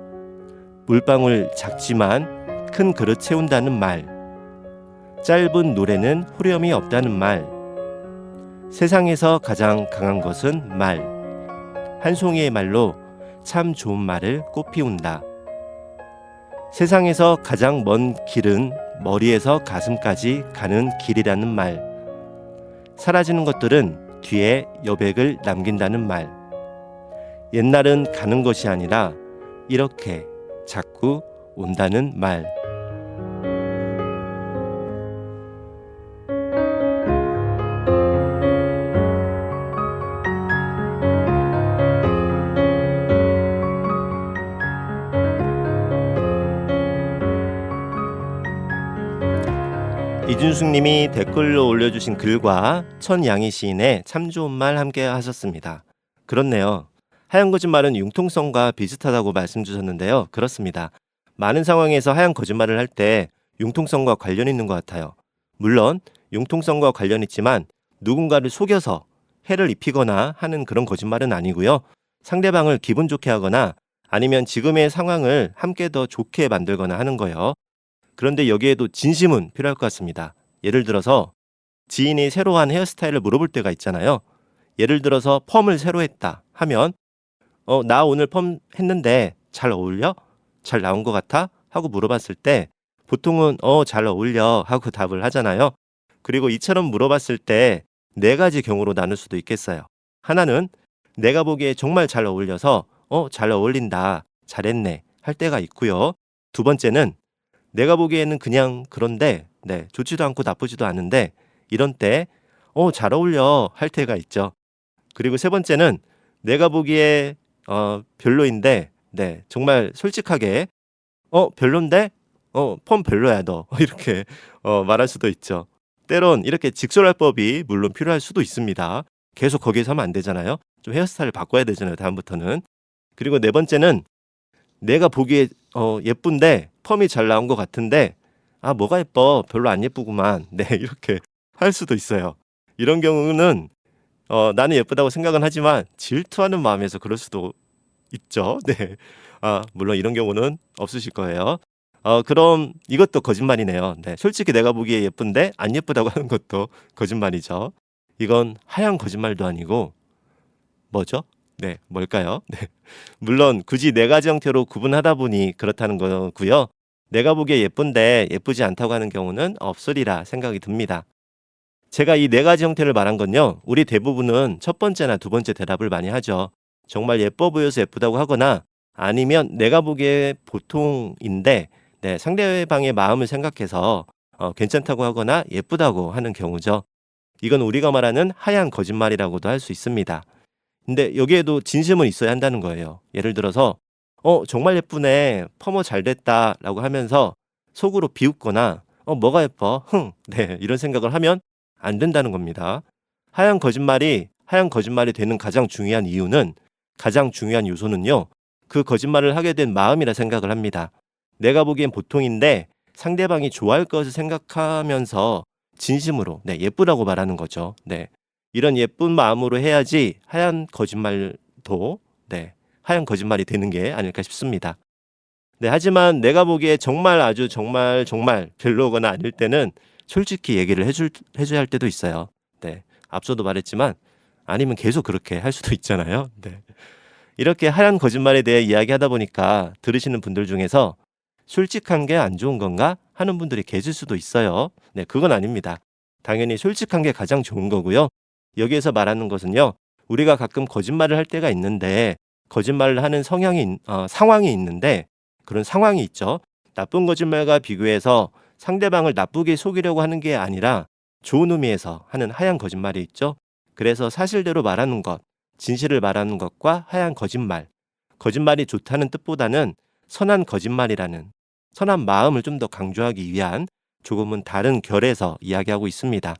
물방울 작지만 큰 그릇 채운다는 말. 짧은 노래는 후렴이 없다는 말. 세상에서 가장 강한 것은 말. 한 송이의 말로 참 좋은 말을 꽃피운다. 세상에서 가장 먼 길은 머리에서 가슴까지 가는 길이라는 말. 사라지는 것들은 뒤에 여백을 남긴다는 말. 옛날은 가는 것이 아니라 이렇게 자꾸 온다는 말. 이준숙 님이 댓글로 올려주신 글과 천양희 시인의 참 좋은 말 함께 하셨습니다. 그렇네요. 하얀 거짓말은 융통성과 비슷하다고 말씀 주셨는데요. 그렇습니다. 많은 상황에서 하얀 거짓말을 할 때 융통성과 관련이 있는 것 같아요. 물론 융통성과 관련 있지만 누군가를 속여서 해를 입히거나 하는 그런 거짓말은 아니고요. 상대방을 기분 좋게 하거나 아니면 지금의 상황을 함께 더 좋게 만들거나 하는 거예요. 그런데 여기에도 진심은 필요할 것 같습니다. 예를 들어서 지인이 새로 한 헤어스타일을 물어볼 때가 있잖아요. 예를 들어서 펌을 새로 했다 하면 나 오늘 펌 했는데 잘 어울려? 잘 나온 것 같아? 하고 물어봤을 때 보통은 잘 어울려 하고 답을 하잖아요. 그리고 이처럼 물어봤을 때 네 가지 경우로 나눌 수도 있겠어요. 하나는 내가 보기에 정말 잘 어울려서 잘 어울린다, 잘했네 할 때가 있고요. 두 번째는 내가 보기에는 그냥 그런데 좋지도 않고 나쁘지도 않은데 이런 때 잘 어울려 할 때가 있죠. 그리고 세 번째는 내가 보기에 별로인데 정말 솔직하게 별론데 펌 별로야 너 이렇게 말할 수도 있죠. 때론 이렇게 직설화법이 물론 필요할 수도 있습니다. 계속 거기에서 하면 안 되잖아요. 좀 헤어스타일을 바꿔야 되잖아요, 다음부터는. 그리고 네 번째는 내가 보기에 예쁜데 펌이 잘 나온 것 같은데 아 뭐가 예뻐 별로 안 예쁘구만 이렇게 할 수도 있어요. 이런 경우는 나는 예쁘다고 생각은 하지만 질투하는 마음에서 그럴 수도 있죠. 네. 물론 이런 경우는 없으실 거예요. 그럼 이것도 거짓말이네요. 네. 솔직히 내가 보기에 예쁜데 안 예쁘다고 하는 것도 거짓말이죠. 이건 하얀 거짓말도 아니고 뭐죠? 네, 뭘까요? 네. 물론 굳이 네 가지 형태로 구분하다 보니 그렇다는 거고요. 내가 보기에 예쁜데 예쁘지 않다고 하는 경우는 없으리라 생각이 듭니다. 제가 이 네 가지 형태를 말한 건요. 우리 대부분은 첫 번째나 두 번째 대답을 많이 하죠. 정말 예뻐 보여서 예쁘다고 하거나 아니면 내가 보기에 보통인데 상대방의 마음을 생각해서 괜찮다고 하거나 예쁘다고 하는 경우죠. 이건 우리가 말하는 하얀 거짓말이라고도 할 수 있습니다. 근데 여기에도 진심은 있어야 한다는 거예요. 예를 들어서 정말 예쁘네. 퍼머 잘 됐다라고 하면서 속으로 비웃거나 뭐가 예뻐? 이런 생각을 하면 안 된다는 겁니다. 하얀 거짓말이 되는 가장 중요한 이유는 가장 중요한 요소는요. 그 거짓말을 하게 된 마음이라 생각을 합니다. 내가 보기엔 보통인데 상대방이 좋아할 것을 생각하면서 진심으로 예쁘다고 말하는 거죠. 이런 예쁜 마음으로 해야지 하얀 거짓말도 하얀 거짓말이 되는 게 아닐까 싶습니다. 하지만 내가 보기에 정말 아주 정말 별로거나 아닐 때는 솔직히 얘기를 해줘야 할 때도 있어요. 앞서도 말했지만 아니면 계속 그렇게 할 수도 있잖아요. 이렇게 하얀 거짓말에 대해 이야기하다 보니까 들으시는 분들 중에서 솔직한 게 안 좋은 건가 하는 분들이 계실 수도 있어요. 그건 아닙니다. 당연히 솔직한 게 가장 좋은 거고요. 여기에서 말하는 것은요. 우리가 가끔 거짓말을 할 때가 있는데 거짓말을 하는 상황이 있는데 그런 상황이 있죠. 나쁜 거짓말과 비교해서 상대방을 나쁘게 속이려고 하는 게 아니라 좋은 의미에서 하는 하얀 거짓말이 있죠. 그래서 사실대로 말하는 것, 진실을 말하는 것과 하얀 거짓말, 거짓말이 좋다는 뜻보다는 선한 거짓말이라는 선한 마음을 좀 더 강조하기 위한 조금은 다른 결에서 이야기하고 있습니다.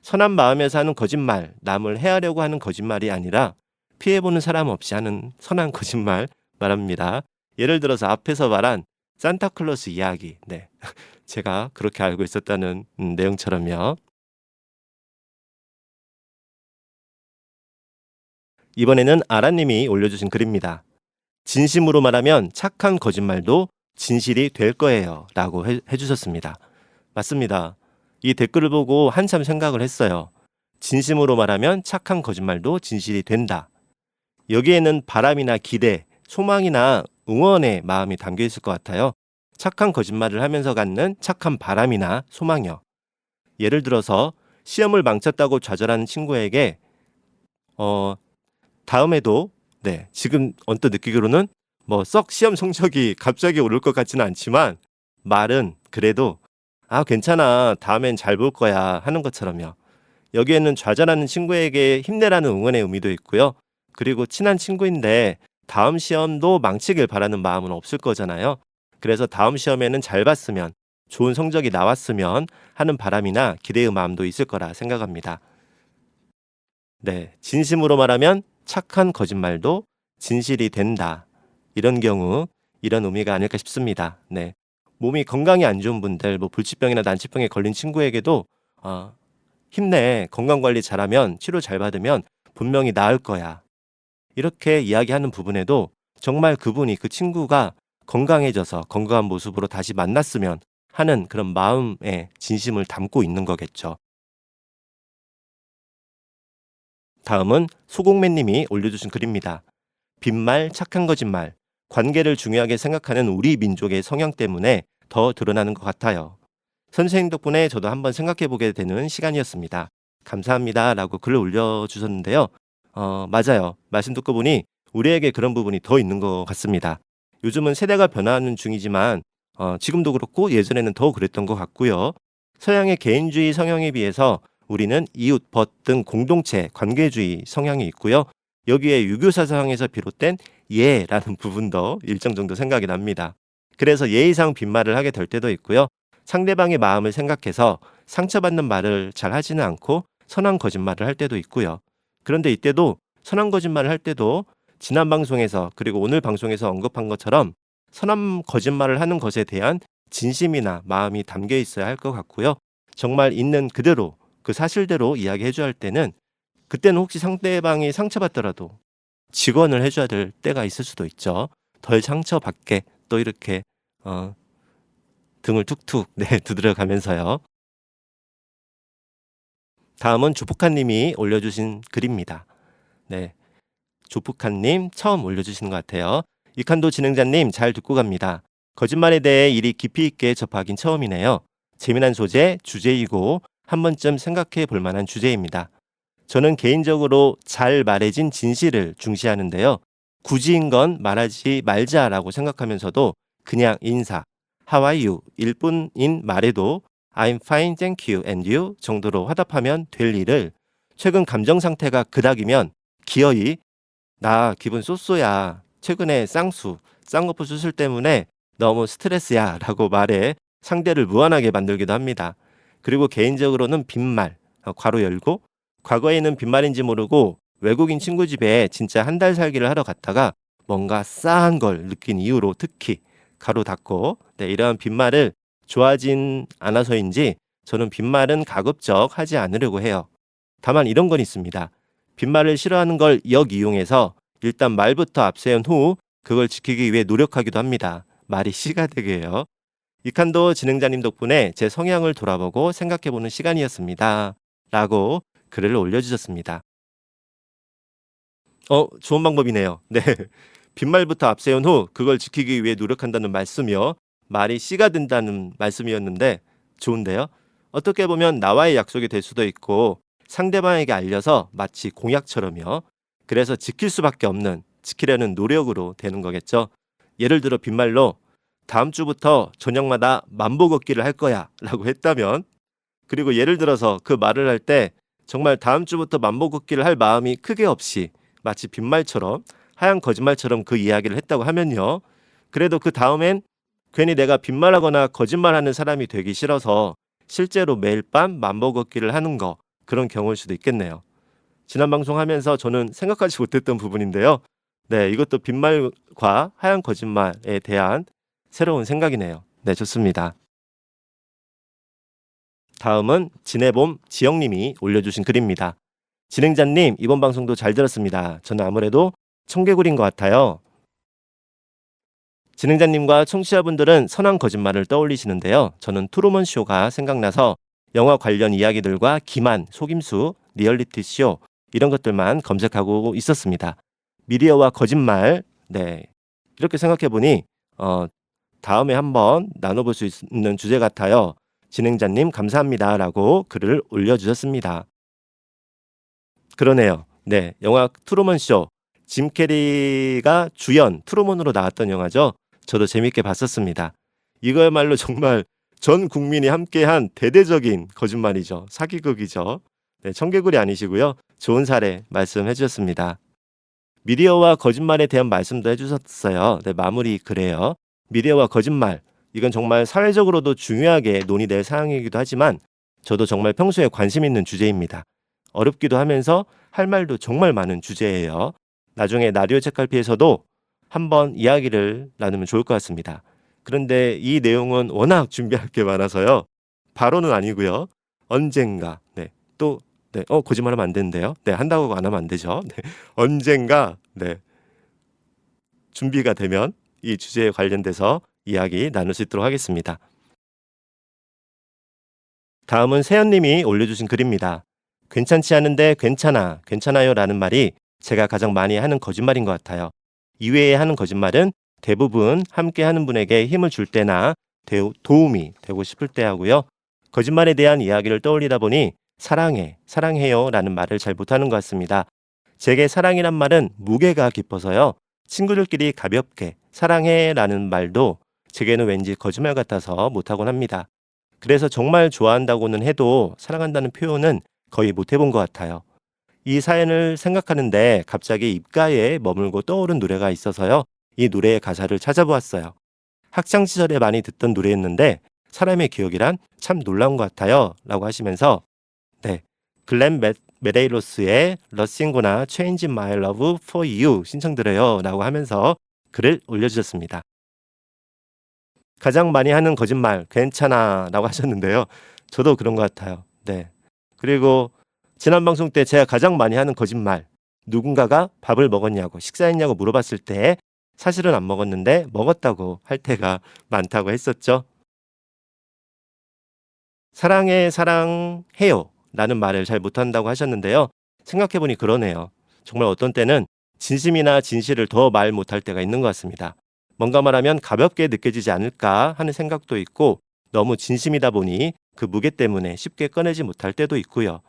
선한 마음에서 하는 거짓말, 남을 해하려고 하는 거짓말이 아니라 피해보는 사람 없이 하는 선한 거짓말 말합니다. 예를 들어서 앞에서 말한 산타클로스 이야기, 제가 그렇게 알고 있었다는 내용처럼요. 이번에는 아라님이 올려주신 글입니다. 진심으로 말하면 착한 거짓말도 진실이 될 거예요 라고 해주셨습니다. 맞습니다. 이 댓글을 보고 한참 생각을 했어요. 진심으로 말하면 착한 거짓말도 진실이 된다. 여기에는 바람이나 기대, 소망이나 응원의 마음이 담겨 있을 것 같아요. 착한 거짓말을 하면서 갖는 착한 바람이나 소망이요. 예를 들어서 시험을 망쳤다고 좌절하는 친구에게 다음에도 지금 언뜻 느끼기로는 썩 시험 성적이 갑자기 오를 것 같지는 않지만 말은 그래도 괜찮아 다음엔 잘 볼 거야 하는 것처럼요. 여기에는 좌절하는 친구에게 힘내라는 응원의 의미도 있고요. 그리고 친한 친구인데 다음 시험도 망치길 바라는 마음은 없을 거잖아요. 그래서 다음 시험에는 잘 봤으면 좋은 성적이 나왔으면 하는 바람이나 기대의 마음도 있을 거라 생각합니다. 진심으로 말하면 착한 거짓말도 진실이 된다. 이런 경우 이런 의미가 아닐까 싶습니다. 몸이 건강이 안 좋은 분들, 불치병이나 난치병에 걸린 친구에게도 힘내, 건강관리 잘하면 치료 잘 받으면 분명히 나을 거야. 이렇게 이야기하는 부분에도 정말 그 친구가 건강해져서 건강한 모습으로 다시 만났으면 하는 그런 마음의 진심을 담고 있는 거겠죠. 다음은 소공매님이 올려주신 글입니다. 빈말, 착한 거짓말, 관계를 중요하게 생각하는 우리 민족의 성향 때문에 더 드러나는 것 같아요. 선생님 덕분에 저도 한번 생각해보게 되는 시간이었습니다. 감사합니다 라고 글을 올려주셨는데요. 맞아요. 말씀 듣고 보니 우리에게 그런 부분이 더 있는 것 같습니다. 요즘은 세대가 변화하는 중이지만 지금도 그렇고 예전에는 더 그랬던 것 같고요. 서양의 개인주의 성향에 비해서 우리는 이웃, 벗 등 공동체, 관계주의 성향이 있고요. 여기에 유교 사상에서 비롯된 예라는 부분도 일정 정도 생각이 납니다. 그래서 예의상 빈말을 하게 될 때도 있고요. 상대방의 마음을 생각해서 상처받는 말을 잘 하지는 않고 선한 거짓말을 할 때도 있고요. 그런데 이때도 선한 거짓말을 할 때도 지난 방송에서 그리고 오늘 방송에서 언급한 것처럼 선한 거짓말을 하는 것에 대한 진심이나 마음이 담겨 있어야 할 것 같고요. 정말 있는 그대로 그 사실대로 이야기해 줘야 할 때는 그때는 혹시 상대방이 상처받더라도 직언을 해줘야 될 때가 있을 수도 있죠. 덜 상처받게 또 이렇게 등을 툭툭 두드려가면서요. 다음은 조폭한님이 올려주신 글입니다. 네, 조폭한님 처음 올려주시는 것 같아요. 이칸도 진행자님 잘 듣고 갑니다. 거짓말에 대해 이리 깊이 있게 접하긴 처음이네요. 재미난 소재, 주제이고 한 번쯤 생각해 볼 만한 주제입니다. 저는 개인적으로 잘 말해진 진실을 중시하는데요. 굳이인 건 말하지 말자라고 생각하면서도 그냥 인사, How are you? 일 뿐인 말에도 I'm fine, thank you, and you 정도로 화답하면 될 일을 최근 감정 상태가 그닥이면 기어이 나 기분 쏘쏘야. 최근에 쌍꺼풀 수술 때문에 너무 스트레스야 라고 말해 상대를 무안하게 만들기도 합니다. 그리고 개인적으로는 빈말, 괄호 열고 과거에는 빈말인지 모르고 외국인 친구 집에 진짜 한 달 살기를 하러 갔다가 뭔가 싸한 걸 느낀 이후로 특히 가로 닫고 이러한 빈말을 좋아하진 않아서인지 저는 빈말은 가급적 하지 않으려고 해요. 다만 이런 건 있습니다. 빈말을 싫어하는 걸 역이용해서 일단 말부터 앞세운 후 그걸 지키기 위해 노력하기도 합니다. 말이 씨가 되게 해요. 이칸도 진행자님 덕분에 제 성향을 돌아보고 생각해보는 시간이었습니다. 라고 글을 올려주셨습니다. 좋은 방법이네요. 네. 빈말부터 앞세운 후 그걸 지키기 위해 노력한다는 말씀이요. 말이 씨가 된다는 말씀이었는데 좋은데요. 어떻게 보면 나와의 약속이 될 수도 있고 상대방에게 알려서 마치 공약처럼요. 그래서 지킬 수밖에 없는 지키려는 노력으로 되는 거겠죠. 예를 들어 빈말로 다음 주부터 저녁마다 만보 걷기를 할 거야 라고 했다면 그리고 예를 들어서 그 말을 할 때 정말 다음 주부터 만보 걷기를 할 마음이 크게 없이 마치 빈말처럼 하얀 거짓말처럼 그 이야기를 했다고 하면요. 그래도 그 다음엔 괜히 내가 빈말하거나 거짓말하는 사람이 되기 싫어서 실제로 매일 밤 만보 걷기를 하는 거 그런 경우일 수도 있겠네요. 지난 방송하면서 저는 생각하지 못했던 부분인데요. 네, 이것도 빈말과 하얀 거짓말에 대한 새로운 생각이네요. 네, 좋습니다. 다음은 진해봄 지영님이 올려주신 글입니다. 진행자님, 이번 방송도 잘 들었습니다. 저는 아무래도 청개구리인 것 같아요. 진행자님과 청취자분들은 선한 거짓말을 떠올리시는데요. 저는 트루먼 쇼가 생각나서 영화 관련 이야기들과 기만, 속임수, 리얼리티 쇼 이런 것들만 검색하고 있었습니다. 미디어와 거짓말, 네, 이렇게 생각해보니 다음에 한번 나눠볼 수 있는 주제 같아요. 진행자님 감사합니다 라고 글을 올려주셨습니다. 그러네요. 네, 영화 트루먼 쇼, 짐 캐리가 주연 트루먼으로 나왔던 영화죠. 저도 재밌게 봤었습니다. 이거야말로 정말 전 국민이 함께한 대대적인 거짓말이죠. 사기극이죠. 네, 청개구리 아니시고요. 좋은 사례 말씀해 주셨습니다. 미디어와 거짓말에 대한 말씀도 해주셨어요. 네, 마무리 그래요. 미디어와 거짓말, 이건 정말 사회적으로도 중요하게 논의될 사항이기도 하지만 저도 정말 평소에 관심 있는 주제입니다. 어렵기도 하면서 할 말도 정말 많은 주제예요. 나중에 라디오 책갈피에서도 한번 이야기를 나누면 좋을 것 같습니다. 그런데 이 내용은 워낙 준비할 게 많아서요. 바로는 아니고요. 언젠가, 거짓말하면 안 되는데요. 네, 한다고 안 하면 안 되죠. 네, 언젠가, 준비가 되면 이 주제에 관련돼서 이야기 나눌 수 있도록 하겠습니다. 다음은 세연님이 올려주신 글입니다. 괜찮지 않은데 괜찮아요 라는 말이 제가 가장 많이 하는 거짓말인 것 같아요. 이외에 하는 거짓말은 대부분 함께 하는 분에게 힘을 줄 때나 도움이 되고 싶을 때 하고요. 거짓말에 대한 이야기를 떠올리다 보니 사랑해요 라는 말을 잘 못하는 것 같습니다. 제게 사랑이란 말은 무게가 깊어서요. 친구들끼리 가볍게 사랑해 라는 말도 제게는 왠지 거짓말 같아서 못하곤 합니다. 그래서 정말 좋아한다고는 해도 사랑한다는 표현은 거의 못 해본 것 같아요. 이 사연을 생각하는데 갑자기 입가에 머물고 떠오른 노래가 있어서요. 이 노래의 가사를 찾아보았어요. 학창시절에 많이 듣던 노래였는데 사람의 기억이란 참 놀라운 것 같아요 라고 하시면서 글렌 메레이로스의 러싱고나 Change My Love For You 신청드려요 라고 하면서 글을 올려주셨습니다. 가장 많이 하는 거짓말 괜찮아 라고 하셨는데요. 저도 그런 것 같아요. 네. 그리고 지난 방송 때 제가 가장 많이 하는 거짓말, 누군가가 밥을 먹었냐고 식사했냐고 물어봤을 때 사실은 안 먹었는데 먹었다고 할 때가 많다고 했었죠. 사랑해 사랑해요 라는 말을 잘 못한다고 하셨는데요. 생각해보니 그러네요. 정말 어떤 때는 진심이나 진실을 더 말 못할 때가 있는 것 같습니다. 뭔가 말하면 가볍게 느껴지지 않을까 하는 생각도 있고 너무 진심이다 보니 그 무게 때문에 쉽게 꺼내지 못할 때도 있고요.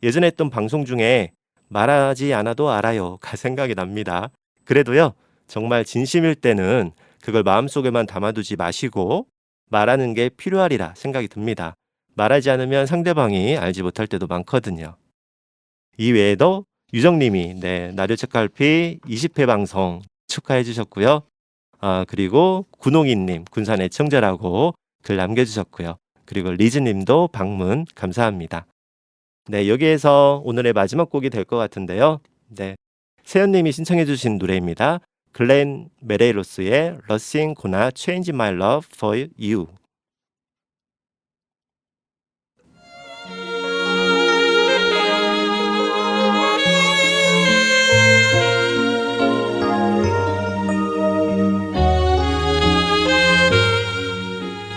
예전에 했던 방송 중에 말하지 않아도 알아요가 생각이 납니다. 그래도요. 정말 진심일 때는 그걸 마음속에만 담아두지 마시고 말하는 게 필요하리라 생각이 듭니다. 말하지 않으면 상대방이 알지 못할 때도 많거든요. 이 외에도 유정님이 나류책갈피 20회 방송 축하해 주셨고요. 그리고 군홍이님 군산 애청자라고 글 남겨주셨고요. 그리고 리즈님도 방문 감사합니다. 여기에서 오늘의 마지막 곡이 될 것 같은데요. 세연님이 신청해 주신 노래입니다. 글렌 메레이로스의 러싱 고나 Change My Love For You.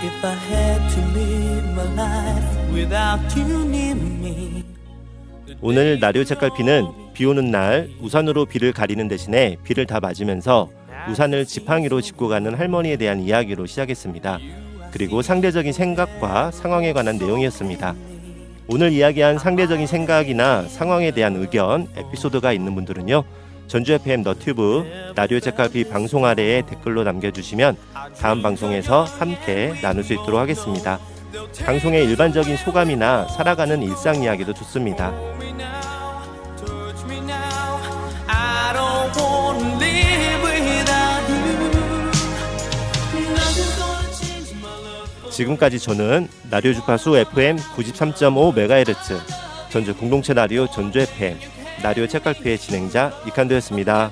If I had to live my life without you near me. 오늘 나류 책갈피는 비 오는 날 우산으로 비를 가리는 대신에 비를 다 맞으면서 우산을 지팡이로 짚고 가는 할머니에 대한 이야기로 시작했습니다. 그리고 상대적인 생각과 상황에 관한 내용이었습니다. 오늘 이야기한 상대적인 생각이나 상황에 대한 의견, 에피소드가 있는 분들은요. 전주 FM 너튜브 나류 책갈피 방송 아래에 댓글로 남겨주시면 다음 방송에서 함께 나눌 수 있도록 하겠습니다. 방송의 일반적인 소감이나 살아가는 일상 이야기도 좋습니다. 지금까지 저는 라디오 주파수 FM 93.5MHz 전주 공동체 라디오 전주 FM 라디오 책갈피의 진행자 이칸도였습니다.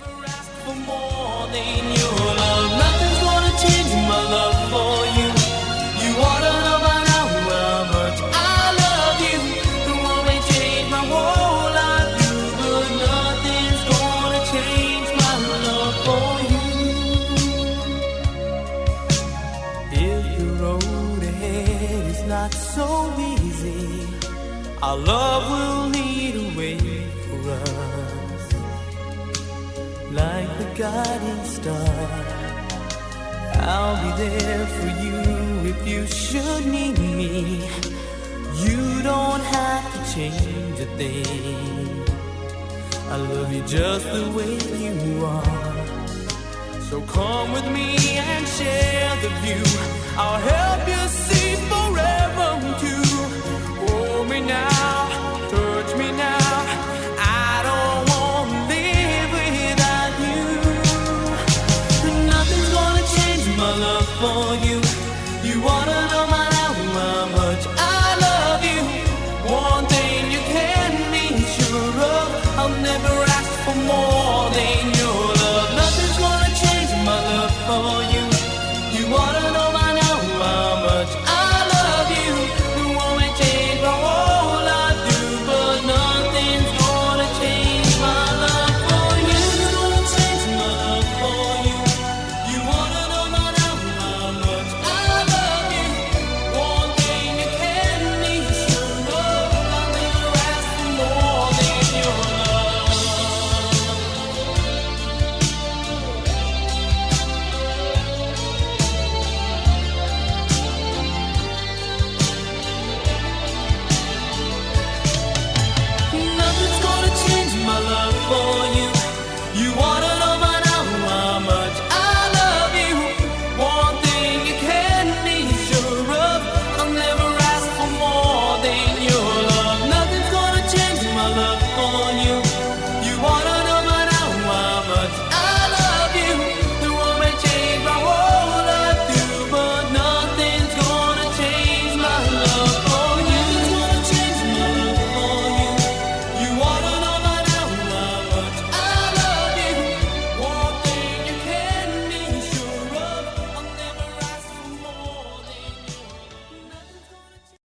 So easy, our love will lead a way for us, like the guiding star. I'll be there for you if you should need me. You don't have to change a thing. I love you just the way you are. So come with me and share the view. I'll help you see forever too.